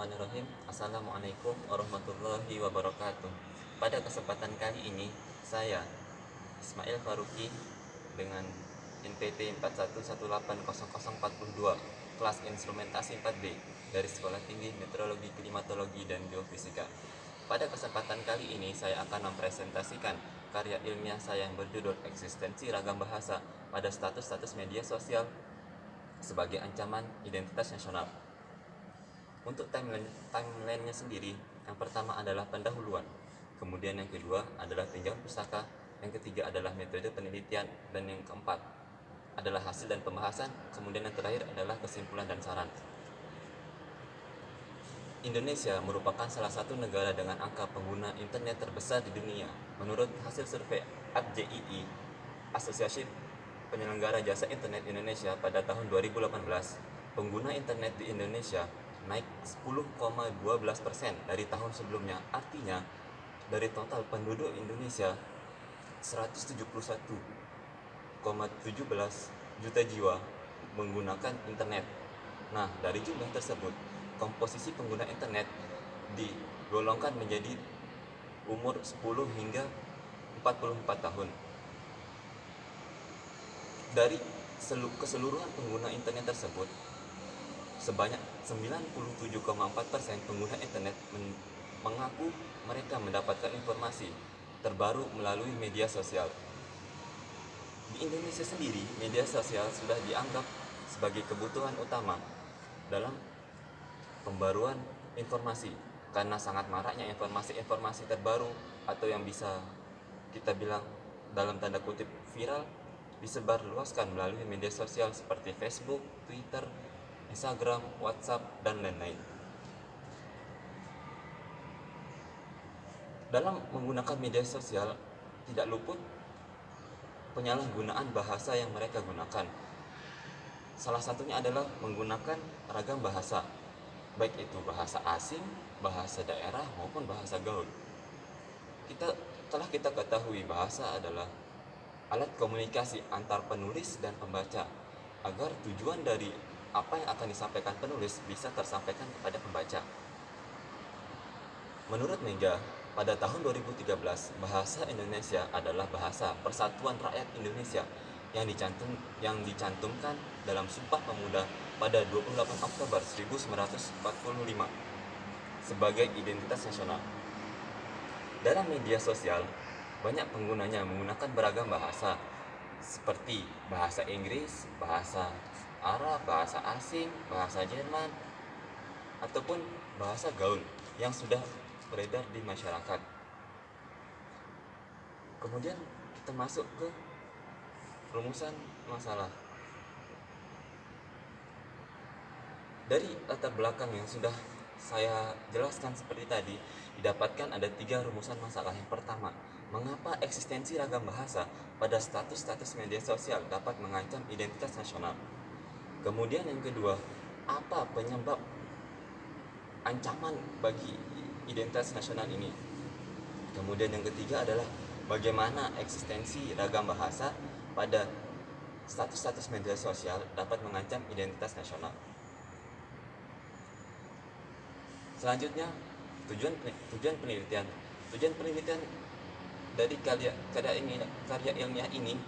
Bismillahirrahmanirrahim. Assalamualaikum warahmatullahi wabarakatuh. Pada kesempatan kali ini, saya Ismail Faruqi dengan NPT 41180042 kelas instrumentasi 4B dari Sekolah Tinggi Meteorologi, Klimatologi, dan Geofisika. Pada kesempatan kali ini, saya akan mempresentasikan karya ilmiah saya yang berjudul Eksistensi Ragam Bahasa pada Status-Status Media Sosial sebagai Ancaman Identitas Nasional. Untuk timeline-nya sendiri, yang pertama adalah pendahuluan, kemudian yang kedua adalah tinjauan pustaka, yang ketiga adalah metode penelitian, dan yang keempat adalah hasil dan pembahasan, kemudian yang terakhir adalah kesimpulan dan saran. Indonesia merupakan salah satu negara dengan angka pengguna internet terbesar di dunia. Menurut hasil survei AJII, Asosiasi Penyelenggara Jasa Internet Indonesia, pada tahun 2018, pengguna internet di Indonesia naik 10,12% dari tahun sebelumnya. Artinya, dari total penduduk Indonesia 171,17 juta jiwa menggunakan internet. Nah, dari jumlah tersebut, komposisi pengguna internet digolongkan menjadi umur 10 hingga 44 tahun. Dari keseluruhan pengguna internet tersebut, sebanyak 97,4% pengguna internet mengaku mereka mendapatkan informasi terbaru melalui media sosial. Di Indonesia sendiri, media sosial sudah dianggap sebagai kebutuhan utama dalam pembaruan informasi, karena sangat maraknya informasi-informasi terbaru atau yang bisa kita bilang dalam tanda kutip viral disebarluaskan melalui media sosial seperti Facebook, Twitter, Instagram, WhatsApp, dan lain-lain. Dalam menggunakan media sosial, tidak luput penyalahgunaan bahasa yang mereka gunakan. Salah satunya adalah menggunakan ragam bahasa, baik itu bahasa asing, bahasa daerah, maupun bahasa gaul. Telah kita ketahui bahasa adalah alat komunikasi antar penulis dan pembaca, agar tujuan dari apa yang akan disampaikan penulis bisa tersampaikan kepada pembaca. Menurut Mega, pada tahun 2013, bahasa Indonesia adalah bahasa Persatuan Rakyat Indonesia yang dicantumkan dalam Sumpah Pemuda pada 28 Oktober 1945 sebagai identitas nasional. Dalam media sosial, banyak penggunanya menggunakan beragam bahasa seperti bahasa Inggris, bahasa Arab, bahasa asing, bahasa Jerman, ataupun bahasa gaul yang sudah beredar di masyarakat. Kemudian kita masuk ke rumusan masalah. Dari latar belakang yang sudah saya jelaskan seperti tadi, didapatkan ada 3 rumusan masalah. Yang pertama, mengapa eksistensi ragam bahasa pada status-status media sosial dapat mengancam identitas nasional? Kemudian yang kedua, apa penyebab ancaman bagi identitas nasional ini? Kemudian yang ketiga adalah bagaimana eksistensi ragam bahasa pada status-status media sosial dapat mengancam identitas nasional. Selanjutnya, tujuan penelitian. Tujuan penelitian dari karya ilmiah ini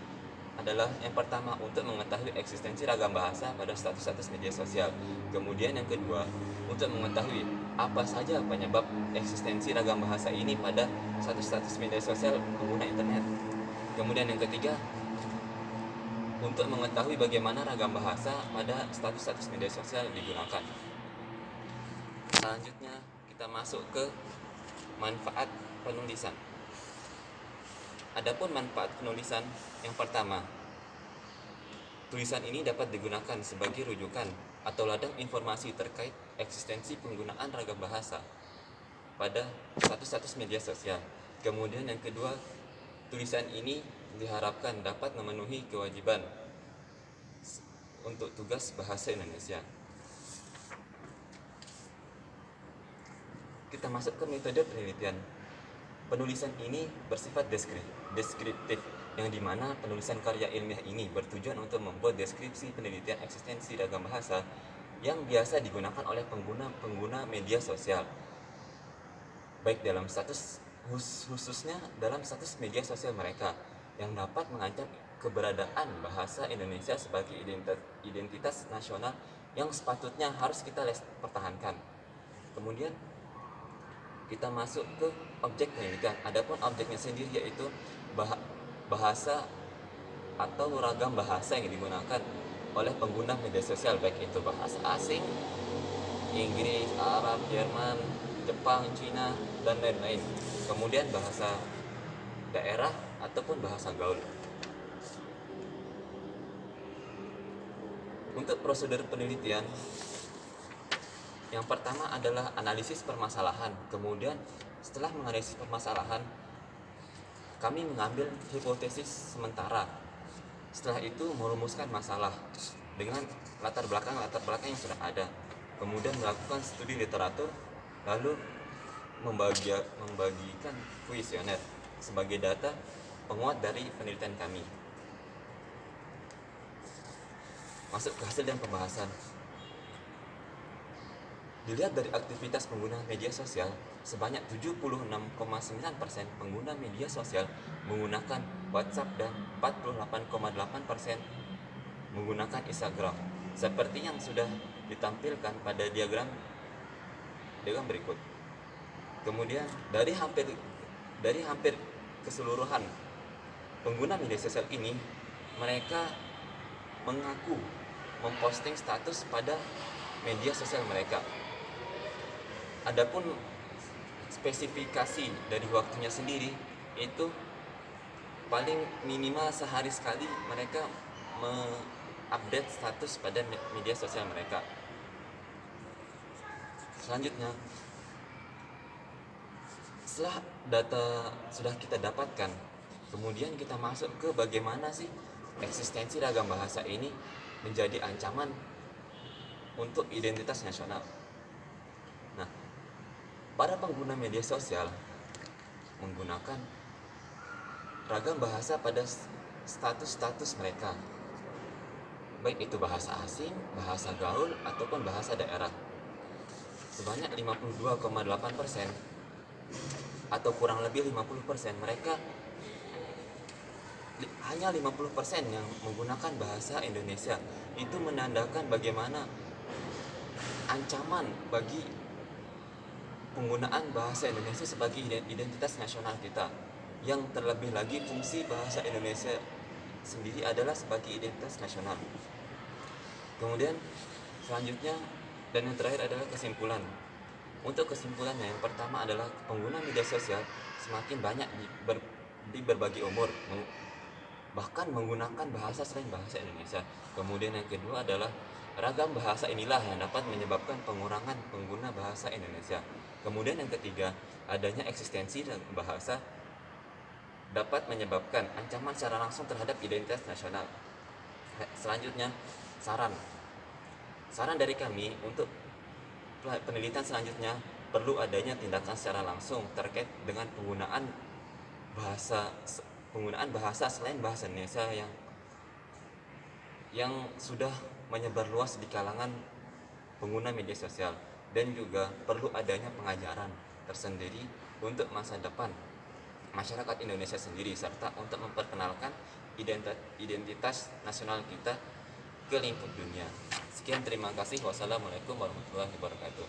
adalah yang pertama, untuk mengetahui eksistensi ragam bahasa pada status-status media sosial. Kemudian yang kedua, untuk mengetahui apa saja penyebab eksistensi ragam bahasa ini pada status-status media sosial pengguna internet. Kemudian yang ketiga, untuk mengetahui bagaimana ragam bahasa pada status-status media sosial digunakan. Selanjutnya kita masuk ke manfaat penulisan. Adapun manfaat penulisan, yang pertama, tulisan ini dapat digunakan sebagai rujukan atau ladang informasi terkait eksistensi penggunaan ragam bahasa pada status-status media sosial. Kemudian yang kedua, tulisan ini diharapkan dapat memenuhi kewajiban untuk tugas bahasa Indonesia. Kita masuk ke metode penelitian. Penulisan ini bersifat deskriptif, yang dimana penulisan karya ilmiah ini bertujuan untuk membuat deskripsi penelitian eksistensi ragam bahasa yang biasa digunakan oleh pengguna media sosial, baik dalam status khususnya dalam status media sosial mereka, yang dapat mengancam keberadaan bahasa Indonesia sebagai identitas nasional yang sepatutnya harus kita pertahankan. Kemudian kita masuk ke objek penelitian. Adapun objeknya sendiri yaitu bahasa atau ragam bahasa yang digunakan oleh pengguna media sosial, baik itu bahasa asing, Inggris, Arab, Jerman, Jepang, Cina, dan lain-lain. Kemudian bahasa daerah ataupun bahasa gaul. Untuk prosedur penelitian, yang pertama adalah analisis permasalahan. Kemudian setelah menganalisis permasalahan, kami mengambil hipotesis sementara. Setelah itu merumuskan masalah dengan latar belakang yang sudah ada. Kemudian melakukan studi literatur, lalu membagikan kuesioner sebagai data penguat dari penelitian kami. Masuk ke hasil dan pembahasan. Dilihat dari aktivitas pengguna media sosial, sebanyak 76,9% pengguna media sosial menggunakan WhatsApp dan 48,8% menggunakan Instagram, seperti yang sudah ditampilkan pada diagram berikut. Kemudian dari hampir keseluruhan pengguna media sosial ini, mereka mengaku memposting status pada media sosial mereka. Adapun spesifikasi dari waktunya sendiri itu paling minimal sehari sekali mereka mengupdate status pada media sosial mereka. Selanjutnya, setelah data sudah kita dapatkan, kemudian kita masuk ke bagaimana sih eksistensi ragam bahasa ini menjadi ancaman untuk identitas nasional. Nah, para pengguna media sosial menggunakan ragam bahasa pada status mereka, baik itu bahasa asing, bahasa gaul, ataupun bahasa daerah. Sebanyak 52,8% atau kurang lebih 50% mereka, hanya 50% yang menggunakan bahasa Indonesia. Itu menandakan bagaimana ancaman bagi penggunaan bahasa Indonesia sebagai identitas nasional kita, yang terlebih lagi fungsi bahasa Indonesia sendiri adalah sebagai identitas nasional. Kemudian selanjutnya dan yang terakhir adalah kesimpulan. Untuk kesimpulannya, yang pertama adalah pengguna media sosial semakin banyak di berbagai umur, bahkan menggunakan bahasa selain bahasa Indonesia. Kemudian yang kedua adalah ragam bahasa inilah yang dapat menyebabkan pengurangan pengguna bahasa Indonesia. Kemudian yang ketiga, adanya eksistensi dan bahasa dapat menyebabkan ancaman secara langsung terhadap identitas nasional. Selanjutnya, saran dari kami untuk penelitian selanjutnya, perlu adanya tindakan secara langsung terkait dengan penggunaan bahasa selain bahasa Indonesia yang sudah menyebar luas di kalangan pengguna media sosial, dan juga perlu adanya pengajaran tersendiri untuk masa depan masyarakat Indonesia sendiri, serta untuk memperkenalkan identitas nasional kita ke lingkup dunia. Sekian, terima kasih. Wassalamualaikum warahmatullahi wabarakatuh.